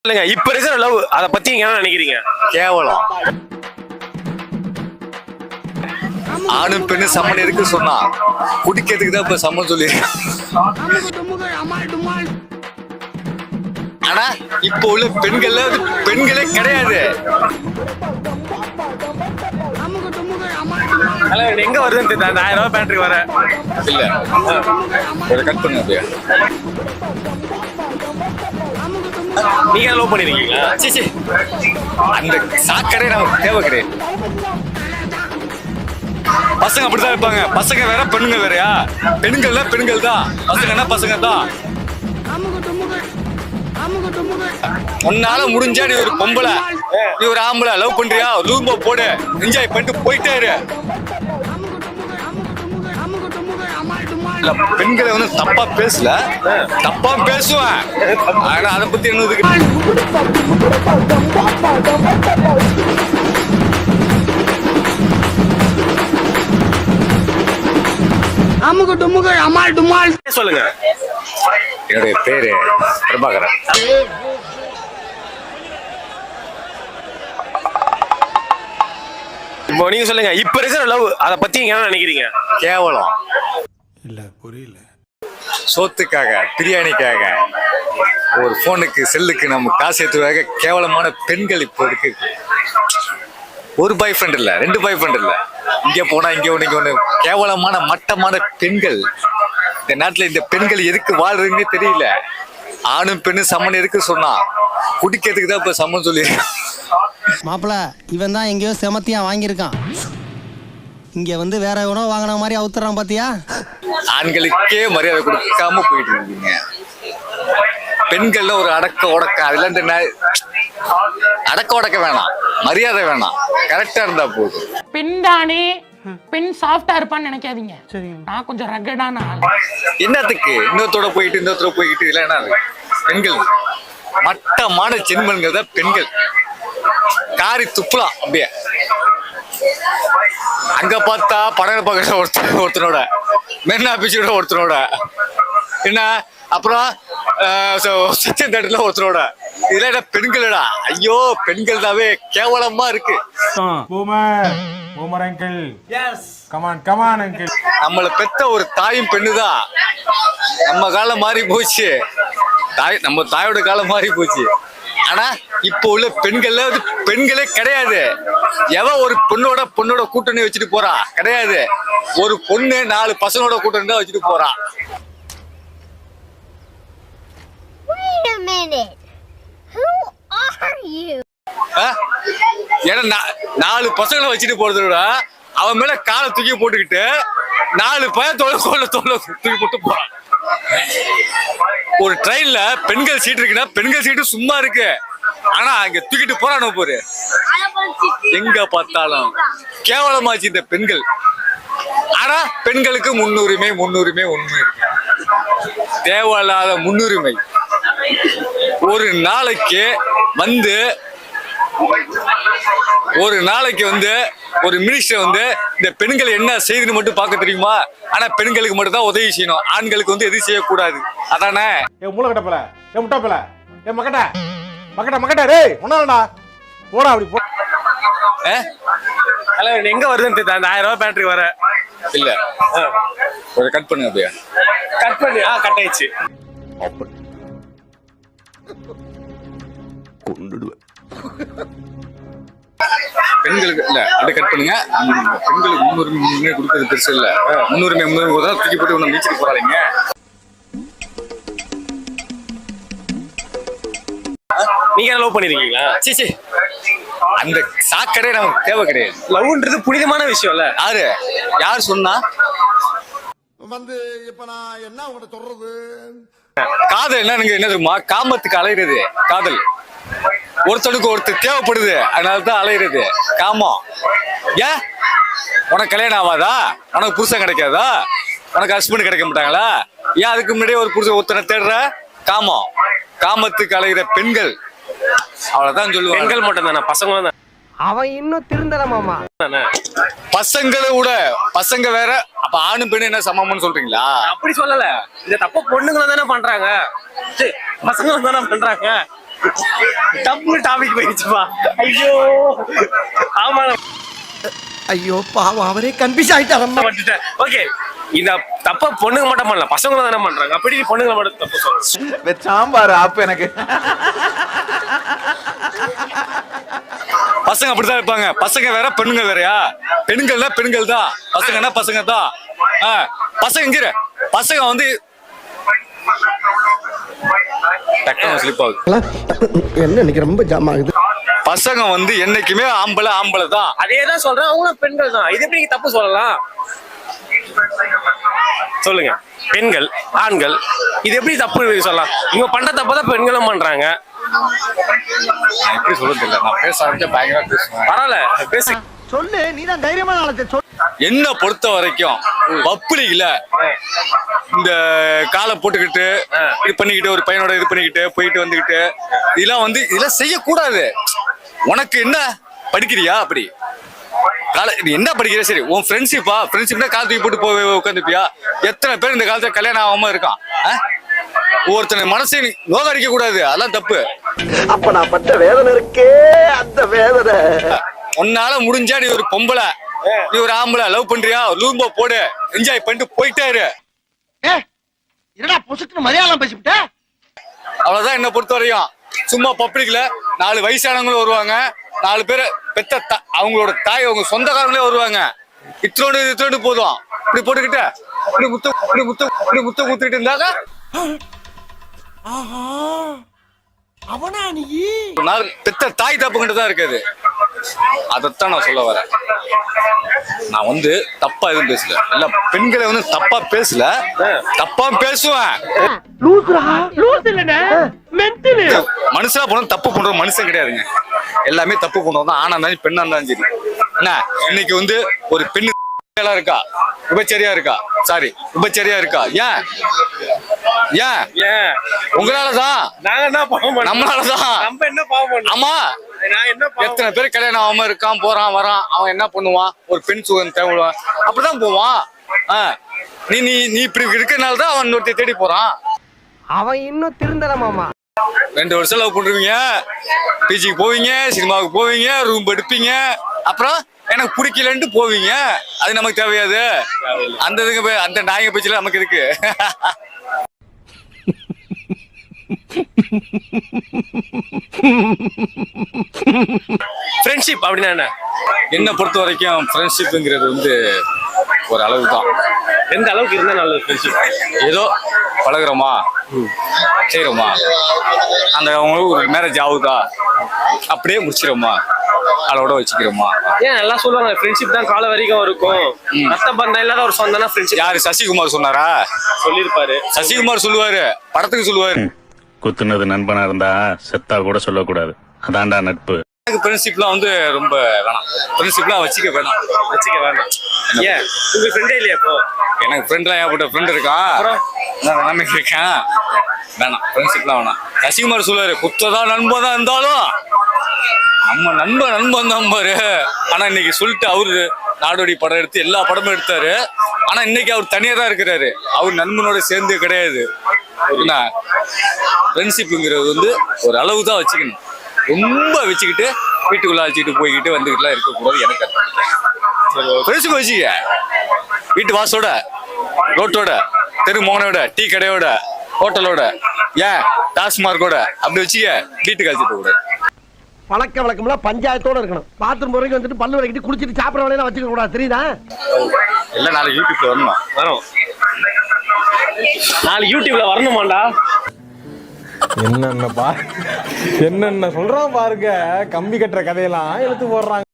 இல்லங்க இப்ப இருக்கிற லவ் அத பத்தி நீங்க என்ன நினைக்கிறீங்க? கேவலம். ஆணும் பெண்ணு சம்மன் இருக்கு சொன்னா குடிக்கிறதுக்கு தான் இப்ப சம்மன் சொல்லி. ஆனா இப்ப உள்ள பெண்கள் பெண்களே கிடையாது. எங்க வருதுன்னு தெரியல. அந்த 1000 ரூபாய் பேட்டரி வர இல்ல ஒரு கட் பண்ணு அப்படியே. நீங்க லவ் பண்ணிருக்கீங்களா? சீ அந்த சாக்கடை நமக்கு தேவை கிடையாது. பசங்க அப்படித்தான் இருப்பாங்க. பசங்க வேற பெண்ணுங்க வேறயா? பெண்கள்ல பெண்கள் தான், பசங்கன்னா பசங்க தான். உன்னால முடிஞ்சா நீ ஒரு பொம்பளை, நீ ஒரு ஆம்பளை லவ் பண்றியா, ரூம்போ போடு, என்ஜாய் பண்ணிட்டு போயிட்டே இரு. பெண்களை வந்து தப்பா பேசல, தப்பா பேசுவேன். ஆனா அதை பத்தி என்னதுக்கு? அமுகு டுமுகு அமால் டுமால். சொல்லுங்க. என்னுடைய பேரு பிரபாகரன். இப்போ நீங்க சொல்லுங்க இப்ப இருக்கிற லவ் அத பத்தி நீங்க என்ன நினைக்கிறீங்க? கேவலம். இல்ல புரியல. சோத்துக்காக, பிரியாணிக்காக, ஒரு போனுக்கு செல்லுக்கு நம்ம காசு ஏற்றுவாக கேவலமான பெண்கள் இப்போ இருக்கு. ஒரு பாய் ஃப்ரெண்ட் இல்ல, 2 பாய் ஃப்ரெண்ட் இல்ல, இங்க போனா இங்க ஒண்ணு இங்க ஒண்ணு. கேவலமான மட்டமான பெண்கள். இந்த நாட்டுல இந்த பெண்கள் எதுக்கு வாழ்றதுன்னே தெரியல. ஆணும் பெண்ணும் சம்மன் இருக்கு சொன்னா குடிக்கிறதுக்கு தான் இப்ப சம்மன் சொல்லி. மாப்பிள இவன் தான் எங்கேயோ செமத்தியா வாங்கியிருக்கான். இங்க வந்து வேற எவனோ வாங்கின மாதிரி அவுத்துறான் பாத்தியா? ஆண்களுக்கே மரியாதை கொடுக்காம போயிட்டு இருக்கீங்க. பெண்கள்ல ஒரு அடக்க உடக்க, அதுல இந்த அடக்க உடக்க வேணாம், மரியாதை வேணாம், கரெக்டா இருந்தா போதும். பெண் தானே, பெண் சாஃப்டா இருப்பான்னு நினைக்காதீங்க. நான் கொஞ்சம் ரகடான ஆள். என்னத்துக்கு இன்னொருத்தோட போய்கிட்டு இல்ல என்ன? பெண்கள் மட்டமான செண்மன்கள் தான் பெண்கள். காரி துப்புலாம் அப்படியே. அங்க பார்த்தா படகு பக்கத்துல ஒருத்தனோட, மெரினா பீச்சோட ஒருத்தனோட, என்ன அப்புறம் சச்சின் தேட்டர்ல ஒருத்தனோட. இதெல்லாம் என்ன பெண்களடா? ஐயோ பெண்கள் தாவே கேவலமா இருக்கு. நம்மளை பெத்த ஒரு தாயும் பெண்ணுதான். நம்ம காலம் மாறி போச்சு, நம்ம தாயோட காலம் மாறி போச்சு. ஆனா இப்ப உள்ள பெண்கள்ல பெண்களே கிடையாது. ஒரு பொண்ணோட கூட்டணி வச்சுட்டு போறா கிடையாது. ஒரு பொண்ணு 4 பசங்களோட கூட்டணி தான் வச்சுட்டு போறா. ஏன்னா 4 பசங்களை வச்சுட்டு போறத விட அவன் மேல காலை தூக்கி போட்டுக்கிட்டு 4 பையன் தூக்கி போட்டு போறான். ஒரு ட்ரெயின்ல பெண்கள் சீட் இருக்குன்னா பெண்கள் சீட்டு சும்மா இருக்கு. ஆனா அங்க தூக்கிட்டு போறானோ போரு. எங்க பார்த்தாலும் கேவலமாச்சு இந்த பெண்கள். ஆனா பெண்களுக்கு முன்னுரிமை இருக்கு. தேவையில்லாத முன்னுரிமை. ஒரு நாளைக்கு வந்து ஒரு மினிஸ்டர் வந்து இந்த பெண்கள் என்ன செய்யுதுன்னு மட்டும் பார்க்க தெரியுமா? ஆனா பெண்களுக்கு மட்டும் தான் உதவி செய்யணும், ஆண்களுக்கு வந்து எதுவும் செய்யக்கூடாது. அதானே? மூளைக்கட்டப்பல, முட்டாப்பல, மக்கட்ட டேய் ஒண்ணாடா போடா அப்படி போ. எங்க வருதுன்னு தெரியல. அந்த 1000 ரூபாய் பேட்டரி வர இல்ல ஒரு கட் பண்ணு அப்படியே. கட் பண்ணி கட் ஆயிடுச்சு. பெண்களுக்கு இல்ல அப்படியே கட் பண்ணுங்க. பெண்களுக்கு முன்னுரிமை கொடுக்கறது பெருசு இல்ல. முன்னுரிமை தூக்கி போட்டு ஒண்ணு மீச்சிட்டு போறாங்க. நீங்க லவ் பண்ணிருக்கீங்களா? சீ அந்த சாக்கடை நமக்கு தேவை கிடையாது. லவ்ன்றது புனிதமான விஷயம் இல்ல. யார் சொன்னா? வந்து இப்ப நான் என்ன உங்கள்ட்ட சொல்றது? காதல் என்ன தெரியுமா? காமத்துக்கு அலையிறது காதல். ஒருத்தனுக்கு ஒருத்தர் தேவைப்படுது, அதனாலதான் அலையிறது காமம். ஏன் உனக்கு கல்யாணம் ஆகாதா? உனக்கு புருஷன் கிடைக்காதா? உனக்கு ஹஸ்பண்ட் கிடைக்க மாட்டாங்களா? ஏன் அதுக்கு முன்னாடியே ஒரு புருஷன் ஒருத்தனை தேடுற? காமம். காமத்துக்கு அலைகிற பெண்கள். அவ்வளவுதான் சொல்லுவாங்க. பெண்கள் மட்டும் தானே, பசங்களும் தான். அவன் இன்னும் திருந்தல மாமா. பசங்களை விட பசங்க வேற. அப்ப ஆணும் பெண்ணு என்ன சமம்னு சொல்றீங்களா? அப்படி சொல்லல. இந்த தப்ப பொண்ணுங்களும் தானே பண்றாங்க, பசங்களும் தானே பண்றாங்க. தப்பு டாபிக் போயிடுச்சுப்பா. ஐயோ ஆமா ஐயோ பாவம் அவரே கன்ஃபியூஸ் ஆயிட்டாரம்மா. ஓகே, இந்த தப்ப பொண்ணுங்க மட்டும் பண்ணல, பசங்க தானே பண்றாங்க. அப்படி நீ பொண்ணுங்க மட்டும் தப்பு சொல்ற. சாம்பார் ஆப்பு எனக்கு. பசங்க அப்படித்தான் இருப்பாங்க. பசங்க வேற பெண்ணுங்க வேறயா? பெண்கள்னா பெண்கள் தான், பசங்கன்னா பசங்க தான். பசங்க பசங்க வந்து டக்குனு ஸ்லிப் ஆகுது. என்ன இன்னைக்கு ரொம்ப ஜாம் ஆகுது. பசங்க வந்து என்னைக்குமே ஆம்பளை தான். அதே தான் சொல்றேன், அவங்களும் பெண்கள் தான். இது எப்படி நீங்க தப்பு சொல்லலாம்? சொல்லுங்க. பெண்கள் ஆண்கள் இது எப்படி தப்பு சொல்லலாம்? இவங்க பண்ற தப்பதான் பெண்களும் பண்றாங்க. எப்படி சொல்றது இல்ல, நான் பேச ஆரம்பிச்சா பயங்கரமா பேசுவேன். பரவாயில்ல பேசு. சொல்லு, நீதான் தைரியமான ஆளத்தை சொல்லு. என்ன பொறுத்த வரைக்கும் பப்ளிக்ல இந்த காலை போட்டுக்கிட்டு இது பண்ணிக்கிட்டு ஒரு பையனோட இது பண்ணிக்கிட்டு போயிட்டு வந்துகிட்டு இதெல்லாம் வந்து இதெல்லாம் செய்யக்கூடாது. உனக்கு என்ன படிக்கிறியா? அப்படி நீ என்ன படிக்கிற? சரி, உன் ஃப்ரெண்ட்ஷிப்னா கால் தூக்கி போட்டு போய் உட்காந்துப்பியா? எத்தனை பேர் இந்த காலத்துல கல்யாணம் ஆகாம இருக்கான்? ஒருத்தனை மனசை நோகடிக்க கூடாது, அதெல்லாம் தப்பு. அப்ப நான் பட்ட வேதனை இருக்கே, அந்த வேதனை. உன்னால முடிஞ்சா நீ ஒரு பொம்பளை, நீ ஒரு ஆம்பளை லவ் பண்றியா, லூம்போ போடு, என்ஜாய் பண்ணிட்டு போயிட்டே இரு. என்னடா பொசுக்கு மரியாதை பேசிவிட்ட? அவ்வளவுதான் என்ன பொறுத்த வரையும். சும்மா பப்ளிக்ல 4 வயசானவங்களும் வருவாங்க, 4 பேர் பெத்த அவங்களோட தாய் அவங்க சொந்தக்காரங்களே வருவாங்க. இத்தோடு போதும். இப்படி போட்டுக்கிட்ட இப்படி முத்த குத்துக்கிட்டு இருந்தாங்க. அவனா நீ பெத்த தாய் தப்புக்கிட்டு தான் இருக்குது. அதைத்தான் நான் சொல்ல வரேன். நான் வந்து தப்பா எதுவும் பேசல, இல்ல பெண்களை வந்து தப்பா பேசல, தப்பா பேசுவேன். மனுஷனா போன தப்பு பண்ற மனுஷன் கிடையாதுங்க. எல்லாமே தப்பு பண்றோம் தான், ஆனா இருந்தாலும் பெண்ணா இருந்தாலும் சரி. என்ன இன்னைக்கு வந்து ஒரு பெண்ணு இருக்கா, விபச்சரியா இருக்கா, சாரி விபச்சரியா இருக்கா? ஏன் ஏன் உங்களாலதான், நாங்க என்ன பாவம் பண்ணோம்? நம்மளாலதான். நம்ம என்ன பாவம் பண்ணோம்? ஆமா, நான் என்ன பாவம்? எத்தனை பேர் கல்யாணம் ஆகாம இருக்கான், போறான் வரான். அவன் என்ன பண்ணுவான்? ஒரு பெண் சுகம் தேவைப்படுவான், அப்படிதான் போவான். நீ நீ நீ இப்படி இருக்கனாலதான் அவன் ஒருத்தரை தேடி போறான். அவன் இன்னும் திருந்தலமாமா. 2 வருஷம் லவ் பண்றீங்க, பிஜிக்கு போவீங்க, சினிமாவுக்கு போவீங்க, ரூம் எடுப்பீங்க, அப்புறம் எனக்கு பிடிக்கலன்ட்டு போவீங்க. அது நமக்கு தேவையாது. அந்த இதுக்கு அந்த நாயக பேச்சுல நமக்கு இருக்கு. ஃப்ரெண்ட்ஷிப் அப்படின்னா என்ன? என்ன பொறுத்த வரைக்கும் ஃப்ரெண்ட்ஷிப்புங்கிறது வந்து ஒரு அளவு தான். எந்த அளவுக்கு இருந்தா நல்லது ஃப்ரெண்ட்ஷிப்? ஏதோ பழகுறோமா, செய்யறோமா, அந்த அவங்களுக்கு ஒரு மேரேஜ் ஆகுதா, அப்படியே முடிச்சிரோமா, அதோட வச்சுக்கிறோமா. ஏன் எல்லாம் சொல்லுவாங்க ஃப்ரெண்ட்ஷிப் தான் கால வரைக்கும் இருக்கும், ரத்த பந்தம் இல்லாத ஒரு சொந்தம்னா ஃப்ரெண்ட்ஷிப். யாரு சசிகுமார் சொன்னாரா? சொல்லியிருப்பாரு. சசிகுமார் சொல்லுவாரு, படத்துக்கு சொல்லுவாரு. குத்துனது நண்பனா இருந்தா செத்தா கூட சொல்லக்கூடாது, அதான்டா நட்பு. எனக்கு ஃப்ரெண்ட்ஷிப்லாம் வந்து ரொம்ப வேணாம். ஃப்ரெண்ட்ஷிப்லாம் வச்சுக்க வேணாம். ஏன் உங்க ஃப்ரெண்டே இல்லையா? இப்போ எனக்கு ஃப்ரெண்ட்லாம் ஏற்பட்ட ஃப்ரெண்ட் இருக்கான், நான் எல்லாமே இருக்கேன். வேணாம், ஃப்ரெண்ட்ஷிப்லாம் வேணாம். சசிகுமார் சொல்லுவாரு, குத்ததா நண்பன் தான் இருந்தாலும் நம்ம நண்பன் தான் பாரு. ஆனா இன்னைக்கு சொல்லிட்டு அவரு நாடோடி படம் எடுத்து எல்லா படமும் எடுத்தாரு. ஆனா இன்னைக்கு அவர் தனியா தான் இருக்கிறாரு, அவர் நண்பனோட சேர்ந்து கிடையாது. என்ன ஃப்ரெண்ட்ஷிப்புங்கிறது வந்து ஒரு அளவு தான் வச்சுக்கணும். ரொம்ப வச்சுக்கிட்டு வீட்டுக்குள்ள வச்சுக்கிட்டு போய்கிட்டு வந்துக்கிட்டுலாம் இருக்கக்கூடாது. எனக்கு ஃப்ரெண்ட்ஷிப் வச்சுக்க வீட்டு வாசோட, ரோட்டோட, தெரு மோகனோட, டீ கடையோட, ஹோட்டலோட, ஏன் டாஸ்மார்க்கோட அப்படி வச்சுக்க. வீட்டுக்கு அழைச்சிட்டு கூடாது. பழக்க வழக்கம்லாம் பஞ்சாயத்தோட இருக்கணும். பாத்ரூம் வரைக்கும் வந்துட்டு பல்லு வரைக்கும் குளிச்சுட்டு சாப்பிட வேலையெல்லாம் வச்சுக்க கூடாது, தெரியுதா? எல்லாம் நாளைக்கு யூடியூப்ல வரணும். நாளைக்கு யூடியூப்ல வரணுமாண்டா? என்னென்ன சொல்றான் பாருங்க, கம்பி கட்டுற கதையெல்லாம் எடுத்து போடுறாங்க.